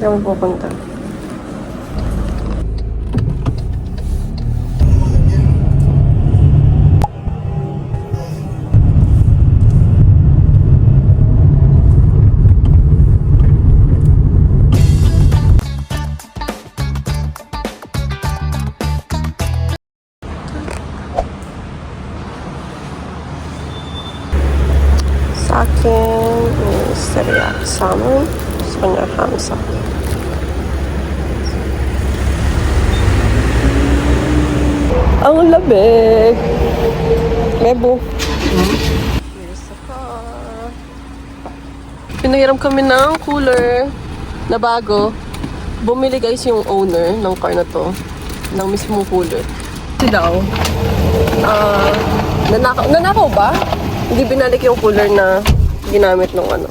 kami pupunta. Sa akin is teriyaki salmon. Sa kanya hamsa. Ang lamig! Mebo. Here's the car. Pinahiram kami ng cooler na bago. Bumili guys yung owner ng car na to. Ng mismong cooler. Ito daw. Nanakaw ba? Hindi binalik yung cooler na ginamit nung ano.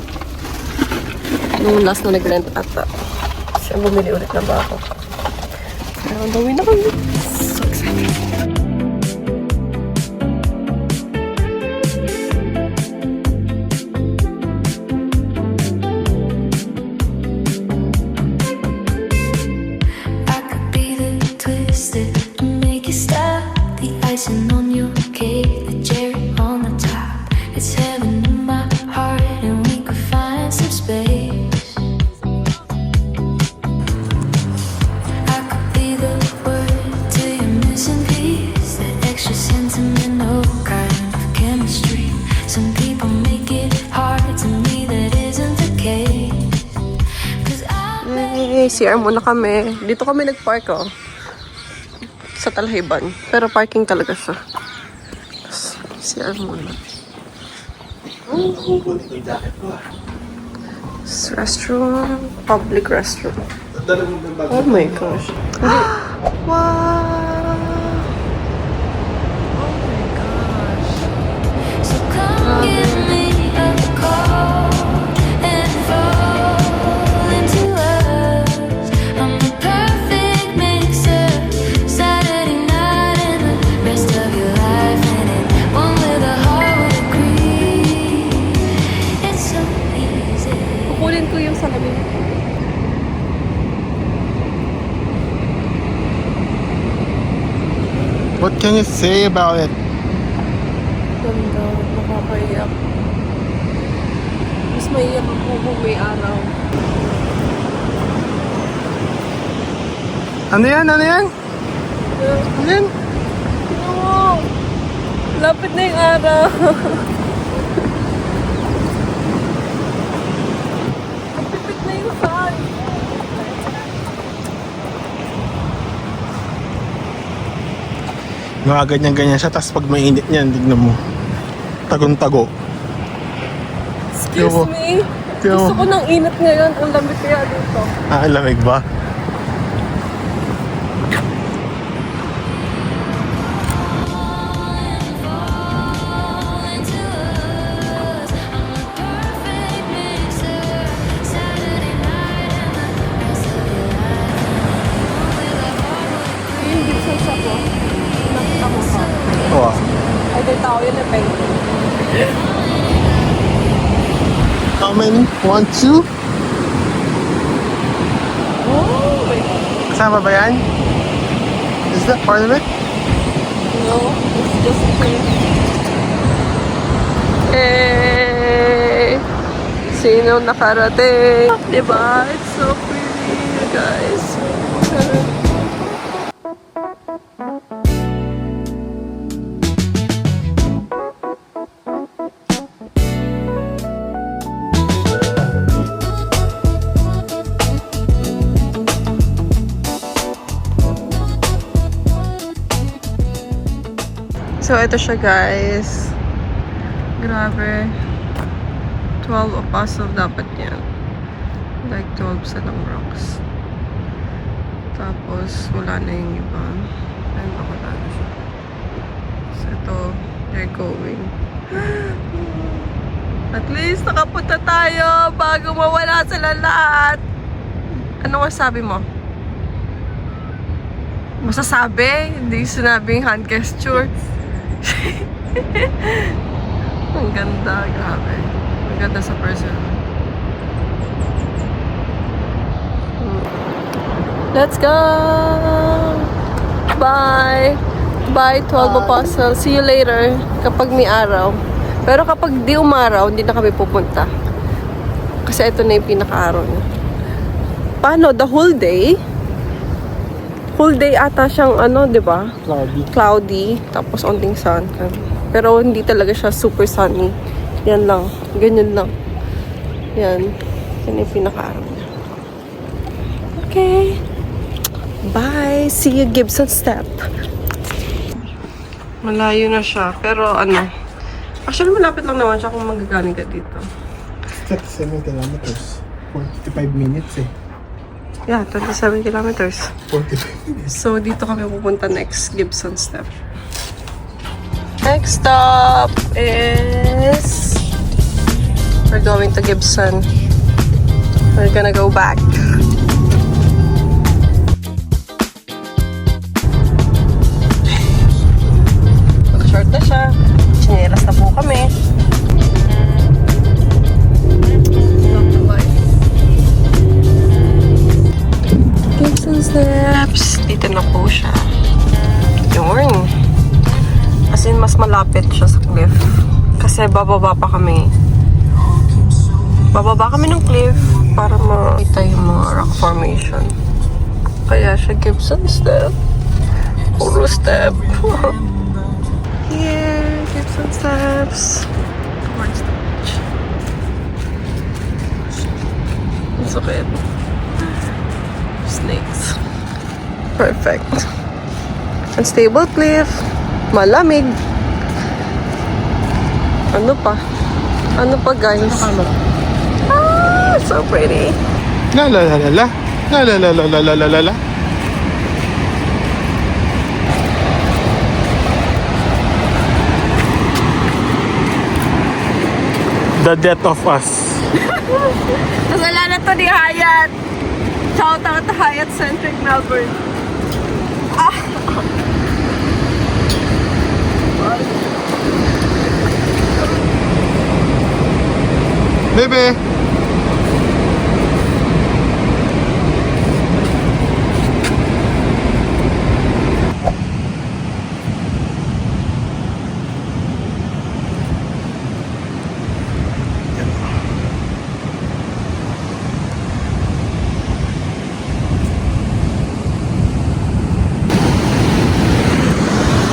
Nung last na nag-rent ata. Siya bumili ulit na bago. Pero ang gawin na kami. So excited. CR muna kami. Dito kami nag-park sa Talhiban. Pero parking talaga siya. CR muna. Restroom. Public restroom. Oh my gosh. Wow! Oh my gosh. Grabe. Kukunin ko yung salamin. What can you say about it? Ganda, nakakaiyak. Mas maiyak ako kung may araw. Ano yan? Ano yan? Ano yan? Oo! Lapit na yung araw. Lapit na yung sun. Mga ganyan-ganyan siya, tapos pag mainit niyan, tignan mo. Tagong-tago. Excuse me? Gusto ko ng init ngayon. Ang lamig kaya dito. Ah, lamig ba? Yung gibson shop ko. Nakita mo ka. Oo. Ay, may tao yun na peng. How many? 1, 2? Oh my God. Kasama ba yan? Is that part of it? No, it's just pink. Hey! Sino nakarating? Diba? It's so pretty, you guys. So, ito siya guys. Grabe. 12 apostle dapat yan. Like 12 silang rocks. Tapos, wala na yung iba. Ayun, wala na siya. So, ito, they're going. At least, nakapunta tayo bago mawala sila lahat. Ano masabi mo? Masasabi? Hindi sinabing hand gesture. Ang ganda, grabe. Ang ganda sa person. Let's go! Bye! Bye, 12 Apostles. See you later kapag may araw. Pero kapag di umaraw, hindi na kami pupunta. Kasi ito na yung pinaka-araw niya. Paano? The whole day? Whole day ata siyang ano, di ba? Cloudy. Cloudy. Tapos onting sun. Pero hindi talaga siya super sunny. Yan lang. Ganyan lang. Yan. Yan yung pinaka-araw niya. Okay. Bye. See you, Gibson Step. Malayo na siya. Pero ano, actually malapit lang naman siya kung magagaling ka dito. 37 kilometers. 45 minutes eh. Yeah, 27 kilometers. 45 minutes. So, dito kami pupunta next, Gibson Step. Next stop is... We're going to Gibson. We're gonna go back. Short na siya. Chinelas na po kami. Gibson Steps. Dito na po siya. Yun. As in, mas malapit siya sa cliff. Kasi bababa pa kami. Bababa kami ng cliff para makita yung mga rock formation. Kaya siya Gibson Step. Puro step. Here, Gibson Steps. Towards the beach. It's okay. Snakes. Perfect. Unstable cliff. Malamig. Ano pa? Ano pa, guys? Ah, so pretty. La la la la la. La la la la la la la la la. The death of us. Kasalanan to ni Hyatt. Shout out to Hyatt Centric Melbourne. Ah! Bebe!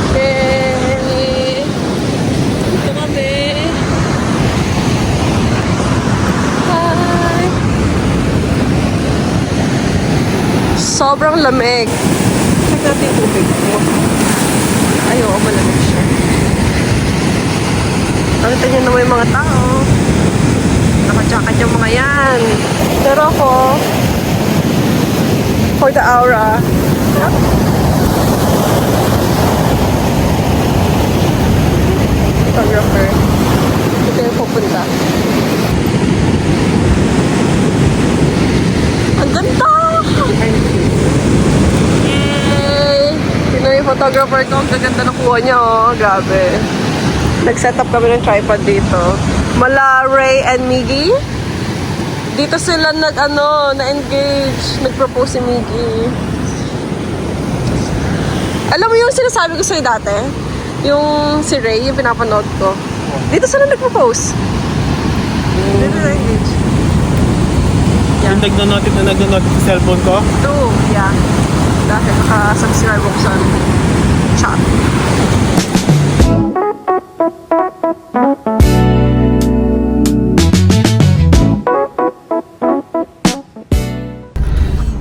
Hey! Dito kami. Hi! Sobrang lamig. Check natin yung tubig mo. Ay, oo, malamig siya. Nakita niyo naman yung mga tao. Naka-jacket yung mga yan. Pero ako, for the aura, photographer. Ito yung pupunta. Ang ganda! Yay! Sino yung photographer ko? Ang gaganda na kuha niya, oh. Grabe. Nag-set up kami ng tripod dito. Mala Ray and Miggy. Dito sila na-engage. Nag-propose si Miggy. Alam mo yung sinasabi ko sa'yo dati? Yung si Ray, yung pinapanood ko. Dito sila nag-propose. Dito na-engage. Yung nagno-notif sa cellphone ko. Ito, yeah. Dahil naka-subscribe ako sa chat.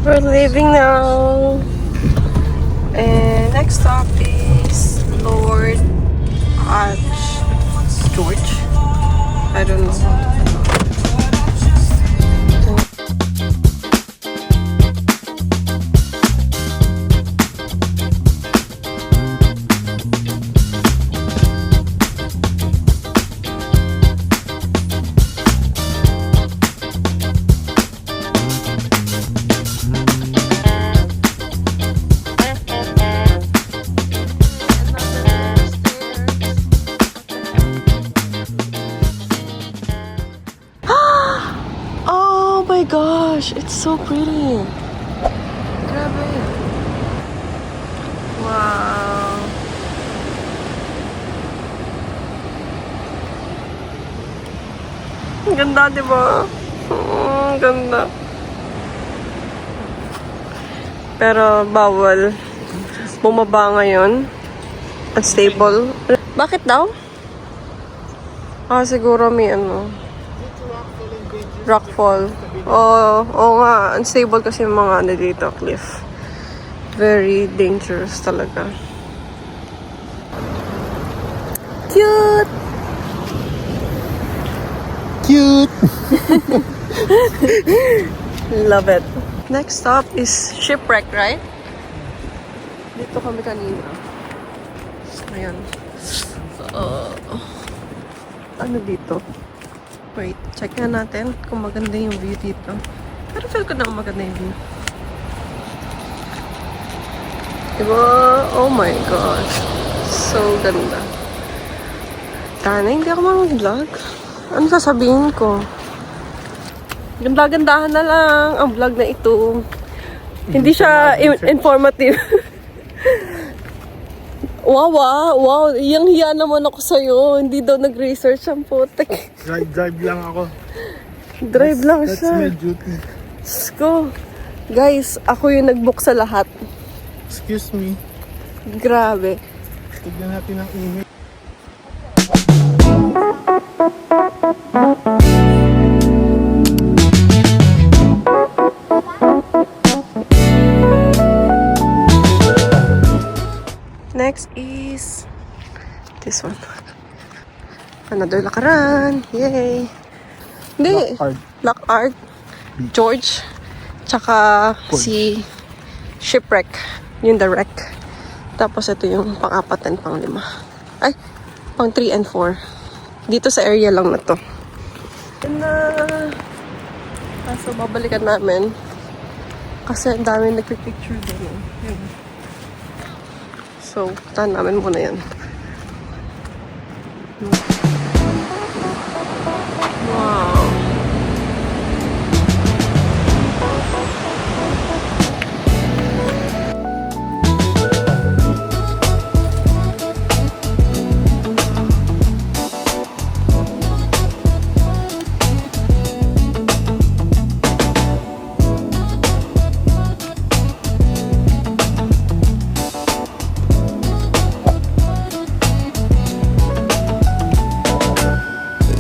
We're leaving now. And next stop is Lord George. I don't know. Oh my gosh, it's so pretty. Grabe. Wow. Ang ganda, di ba? Ang ganda. Pero bawal. Bumaba ngayon. Unstable. Bakit daw? Siguro may ano. Rockfall. Oo nga. Unstable kasi yung mga ano dito, cliff. Very dangerous talaga. Cute! Cute! Love it. Next stop is Shipwreck, right? Dito kami kanina. Ayan. Ano dito? Wait, check na natin kung maganda yung view dito. Pero feel ko na maganda yung view. Diba? Oh my gosh. So ganda. Tana, hindi ako mag-vlog. Ano sasabihin ko? Ganda-gandahan na lang ang vlog na ito. Hindi siya informative. Wow, iyang-hiya naman ako sa'yo. Hindi daw nag-research ang putek. Drive lang ako. Drive lang That's siya. my duty. Let's go. Guys, ako yung nag-book sa lahat. Excuse me. Grabe. Tignan natin ang email. Next is this one. Another lakaran. Yay. Hindi. Lock Art. George. Tsaka si Shipwreck. Yung the wreck. Tapos ito yung pang-apat and pang-5. Ay, pang-3 and 4. Dito sa area lang na to. Ganda. Kaso babalikan namin. Kasi ang dami nagpipicture din. Yun. So, tahan namin muna yan. Wow.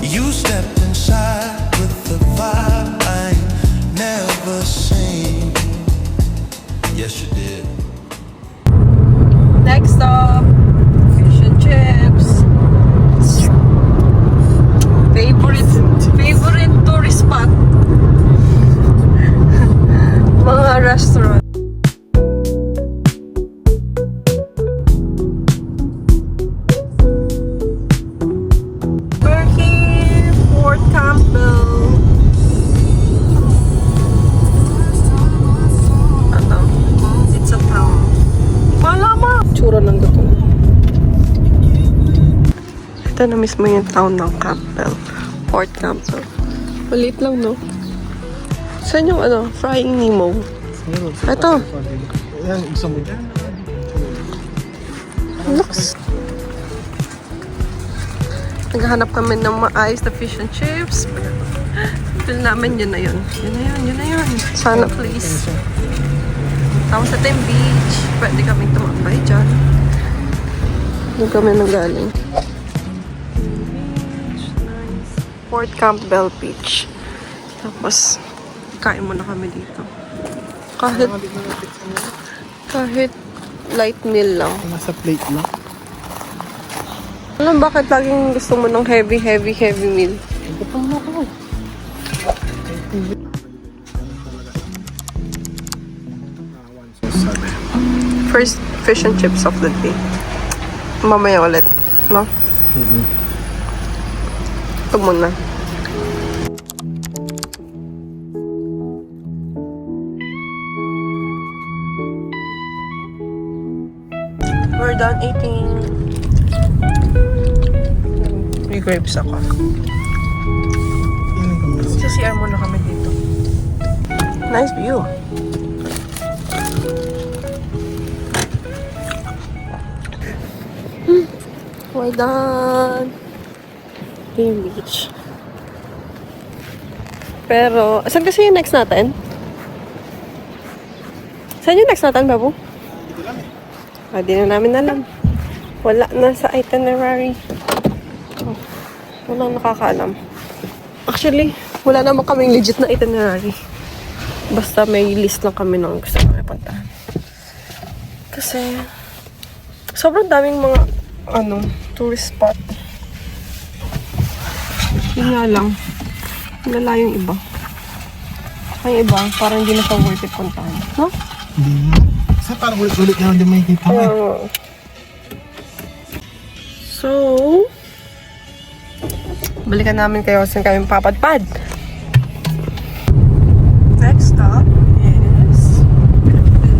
You stepped inside with the vibe I ain't never seen. Yes, you did. Next stop, fish and chips. Favorite tourist spot. Mga restaurant. We're here, Fort Campbell. Ano? It's a town. Malama! Tsura ng gato. Ito na mismo yung town ng Campbell. Fort Campbell. Maliit lang, no? Saan yung ano? Frying Nemo? Ito. Ayan, isang mo dyan. Looks. Naghahanap kami ng maayos na fish and chips. Feel namin yun na yun. Yun na yun. Sana please. Tapos ito yung beach. Pwede kaming tumambay dyan. Doon kami nanggaling. Beach, nice. Fort Campbell Beach. Tapos, kain muna kami dito. Kahit light meal lang. Nasa plate lang. Alam bakit laging gusto mo ng heavy meal? Ito mo ako. First fish and chips of the day. Mamaya ulit, no? Ito muna. We're done eating. May grapes ako. Sa CR muna kami dito. Nice view. We're done. Ito yung beach. Pero, saan kasi yung next natin? Saan yung next natin, Babu? Di na namin alam. Wala na sa itinerary. Oh, walang nakakaalam. Actually, wala naman kaming legit na itinerary. Basta may list lang kami ng gusto kami puntahan. Kasi, sobrang daming mga, tourist spot. Yun nga lang. Lala yung iba. Ang iba, parang hindi na sa worth it puntahan. No? Hindi. Kasi parang ulit-ulit na hindi may kita mo eh. So, balikan namin kayo saan kami papadpad. Next stop is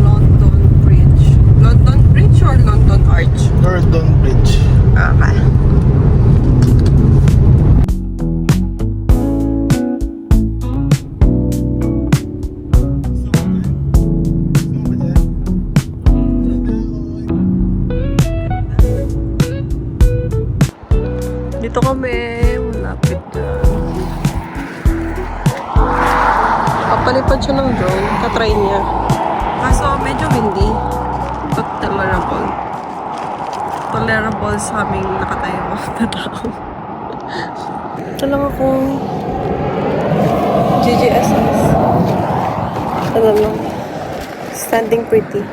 London Bridge. London Bridge or London Arch? Gordon Bridge. Okay. Dito kami, malapit na. Papalipad siya ng drone, katry niya. Kaso medyo windy, but tolerable. Tolerable sa aming nakatayo na tao. Ito lang akong GGSS. Ano lang, standing pretty.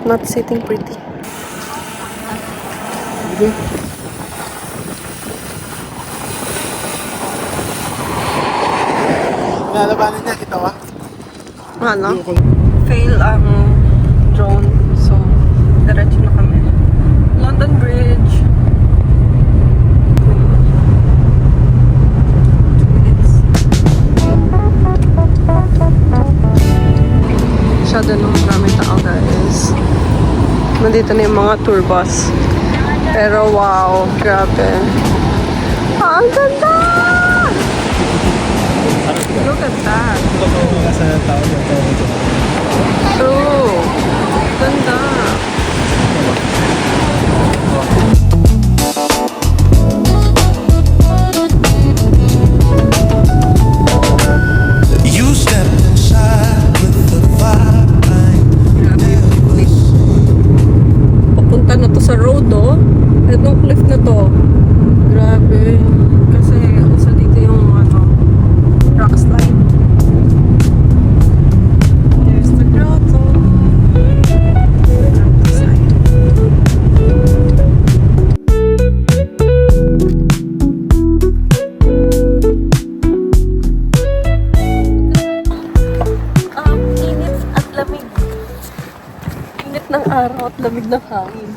Not sitting pretty. Okay. Nalabanan niya, kita ba? Ano? Fail ang drone. So, diretso na kami. London Bridge. 2 minutes. Masyado nung maraming tao, guys. Nandito na yung mga tour bus. Pero wow, grabe. Ang ganda! Look at that. True. Ganda. You stepped inside with the vibe I Grabe yung cliff. Papunta na to sa road, oh. Itong cliff na to. Grabe. Kasi also dito yung rock slide. There's the grotto. Rock slide. Init at lamig. Init ng araw at lamig ng hangin.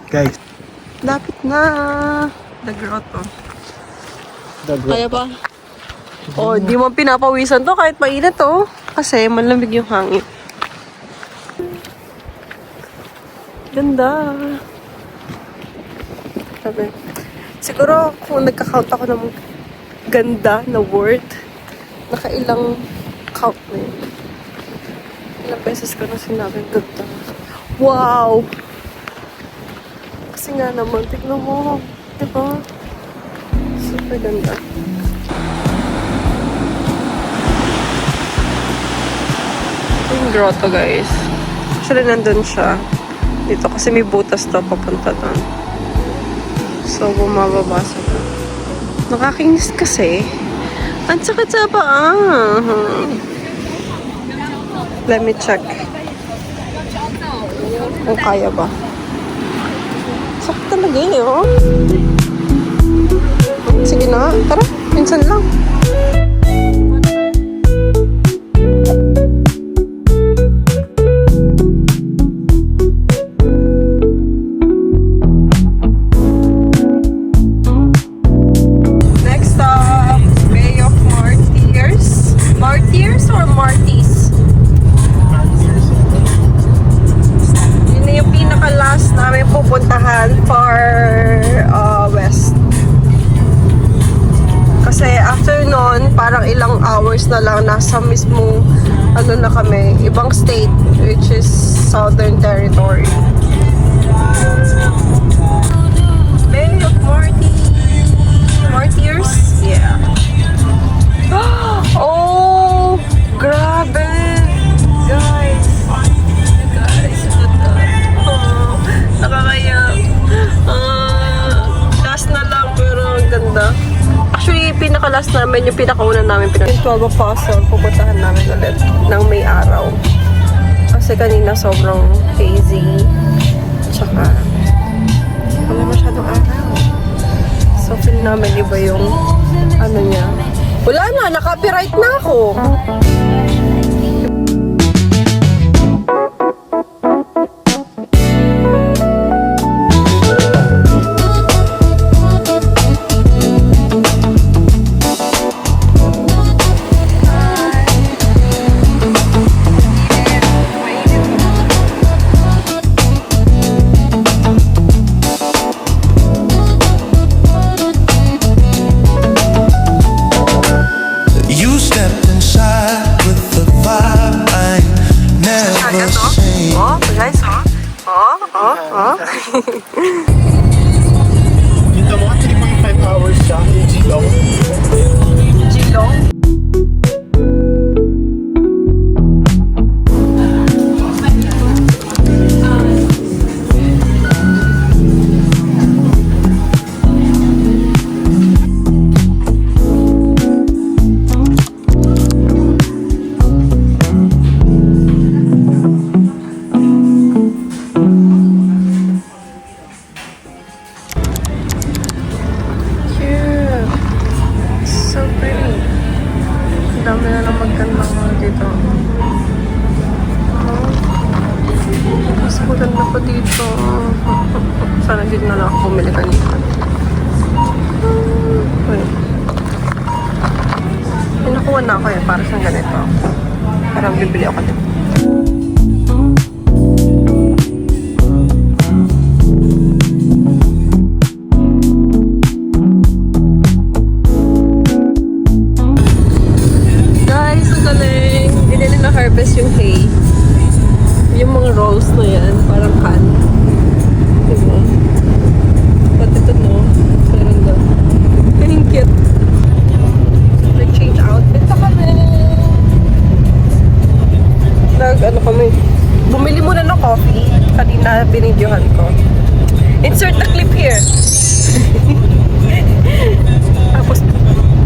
Guys, Lapit na. The grotto. dagwa. Kaya pa? Oh, di mo pinapawisan to kahit mainit to. Kasi malamig yung hangin. Ganda. Sabi. Siguro kung nagka-count ako ng ganda na word, nakailang count na yun. Ilang beses ko na sinabing ganda. Wow! Kasi nga naman, tignan mo. Diba? Super ganda. Yung grotto, guys. Actually, nandun siya. Dito kasi may butas to papunta doon. So, bumababa sa doon. Nakakinis kasi. Ang sakit sa paa. Let me check. Kung kaya ba. Sakit talaga eh, oh. Sige na, tara. Minsan lang. Next stop, Bay of Martyrs. Martyrs or Martys? Yun na yung pinaka-last namin pupuntahan for west. Kasi after nun, parang ilang hours na lang nasa mismong ano na kami, ibang state, which is Southern Territory. of Marty. Martyrs? Yeah. Oh, grabe. Guys. Guys, look at that. Oh, nakakaya. Last na lang, pero ang ganda. Actually, pinaka-last namin, yung pinakauna namin, yung 12 Apostle, pupuntahan namin ulit ng may araw. Kasi kanina sobrang hazy. Tsaka, wala masyadong araw. So, feel namin iba yung, ano niya. Wala na, naka-copyright na ako. You stepped inside with the vibe I ain't never seen. Oh, guys, oh. Yung mo, 3.5 hours siya. Yung G-Long. Gilong. Cute. So pretty. Ang dami na lang magandang mga dito. Oh. Mas maganda pa dito. Sana dito na lang ako bumili kanina. Uy. Pinakuha na ako para sa ganito. Parang bibili ako dito. Guys, ang galing. Hindi nila na-harvest yung hay. Yung mga rolls na yan, parang can. Diba? Pati ito, no? Meron na. Ang cute. Nag-change outfit na kami. Ano kami? Bumili muna ng coffee. Kanina binidyohan ko. Insert the clip here. Tapos,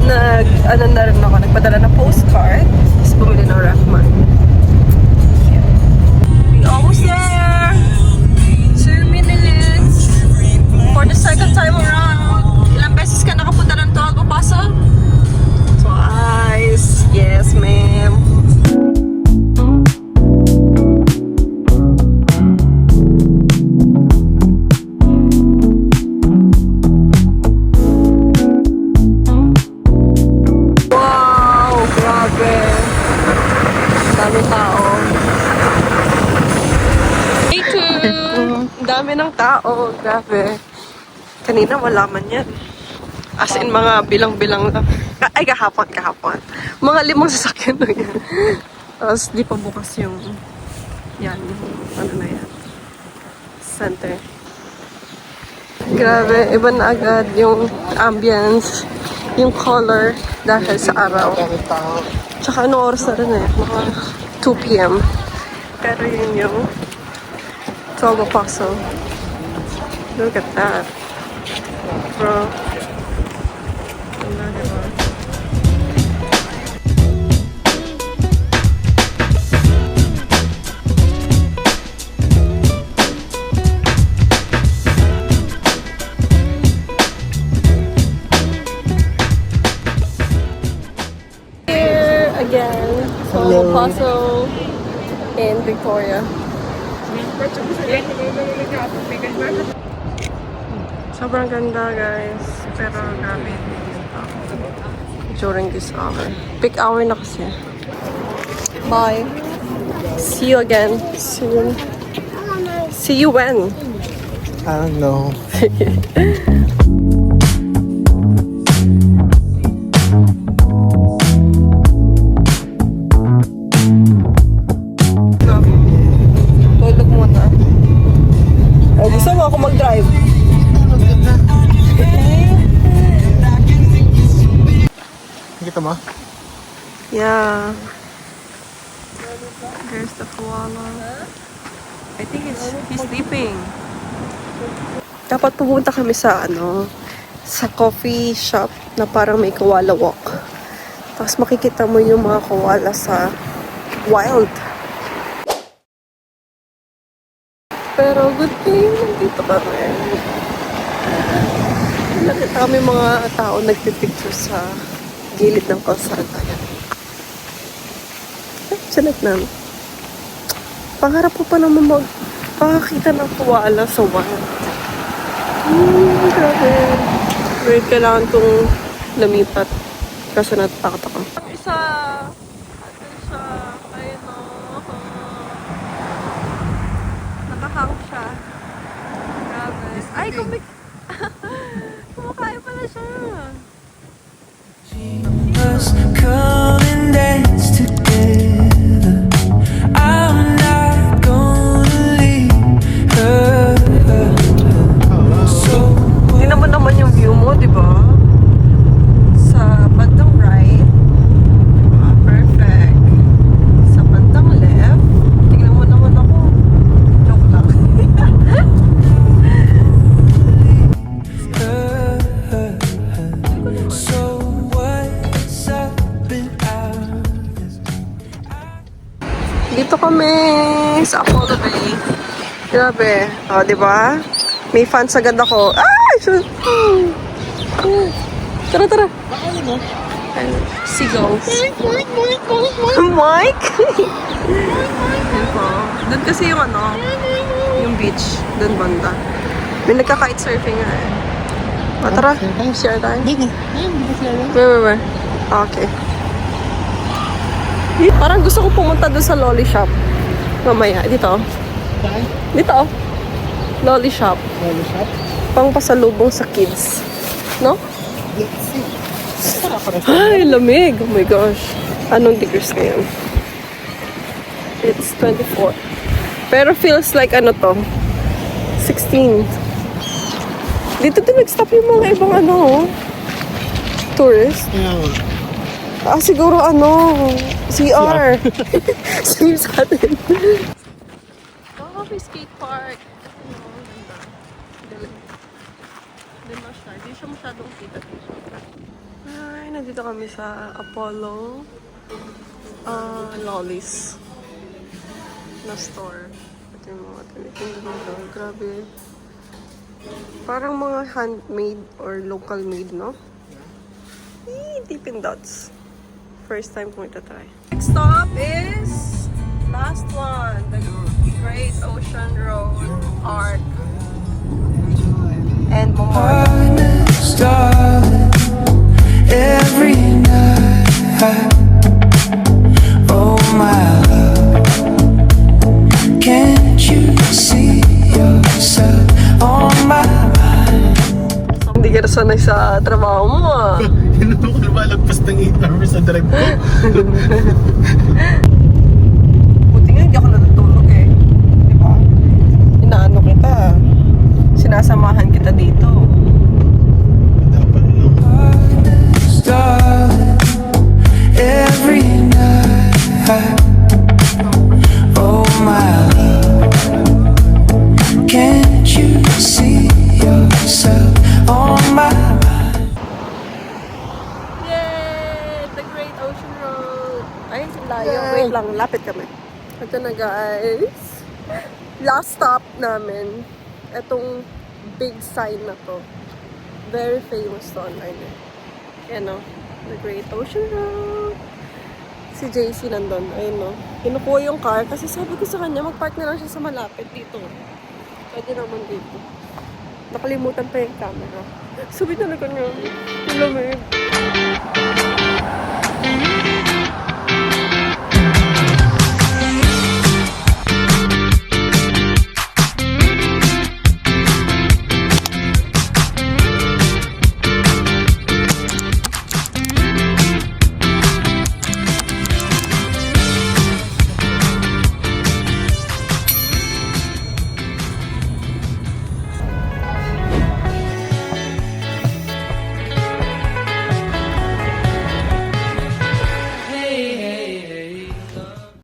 na rin ako, nagpadala ng postcard. Tapos bumili ng Rackman. We almost there! 2 minutes! For the second time around. Ilang beses ka nakapunta ng 12 Apostle? Twice! Yes, ma'am. Daming tao. Me too! Dami ng tao. Grabe. Kanina wala man yan. As in mga bilang-bilang lang. Ay, kahapon. Mga 5 sasakyan na yan. Tapos di pa bukas yung yan. Ano na yan. Center. Grabe. Iba na agad yung ambience. Yung color dahil sa araw. Tsaka ano oras na rin eh. Mga 2 p.m. Pero yun yung 12 Apostle. Look at that. Bro. Ano, diba? Here again. 12 Apostle in Victoria. Sobrang ganda, guys. Pero grabe during this hour. Peak hour na kasi. Bye. See you again soon. See you when? I don't know. Tulog muna. Gusto mo ako mag-drive? Yeah. There's the koala. I think he's sleeping. Dapat pumunta kami sa sa coffee shop na parang may koala walk. Tapos makikita mo yung mga koala sa wild. Pero good thing, nandito kami. Nakita kami mga tao nagpipicture sa gilid ng kalsada. Yan. Salat namin. Pangarap ko pa naman makakita ng koala sa wild. Grabe. Weird, kailangan kong lumipat. Kasi natatakot ako. Isa! Atin siya. Ayun o. Nakahang siya. Grabe. Ay, kumakain pala siya. Us come and dance together. I'm not gonna leave her. So Tingnan mo naman yung view mo, di ba? Sa bandang right. Perfect. Sa bandang left. Tingnan mo naman ako. Joke lang. so what's up in ours? Dito kami sa Apollo Bay. Grabe. O, di ba? May fans agad ako. Ah! Shoot! Tara, tara. Seagulls. Mike? Doon kasi yung yung beach. Doon banda. May nagka-kite surfing nga eh. O, tara. Share tayo. Where? Okay. Parang gusto ko pumunta doon sa lolly shop. Mamaya. Dito. Dito. Lolly shop. Lolo shop? Pang pasalubong sa kids. No? Let's see. Ay, lamig. Oh my gosh. Anong degrees ngayon? It's 24. Pero feels like to? 16. Dito din nag-stop yung mga ibang tourist. Yeah. Siguro CR. Same sa atin. Oh, may skate park. Doon na siya. Hindi siya masyadong kita dito. Ay, nandito kami sa Apollo Lollies na store. Ito yung mga tinitinda nito. Grabe. Parang mga handmade or local made, no? Dippin' Dots. First time ko ito try. Next stop is last one. The Great Ocean Road Arc. And Memorial. Honest, darling, every night. Oh my love, can't you see yourself on my mind? Hindi ka na sanay sa trabaho mo ah. Yun naman ko lumalagpas ng 8 hours sa drive ko. Buti nga hindi ako natutulog eh. Di ba? Inaano kita. Sinasamahan kita dito. Dapat lang. Honest, darling, every night. Oh my love, can't you see yourself on my mind? Yay! The Great Ocean Road. Ay, layo. Yay! Wait lang, lapit kami. Ito na guys. Last stop namin. Itong big sign na to. Very famous to online eh. Yan o. The Great Ocean Road. Si JC nandun. Ayun o. Kinukuha yung car kasi sabi ko sa kanya mag-park na lang siya sa malapit dito. Pwede naman dito. Nakalimutan pa yung camera. Sabi talaga niya. Lamig.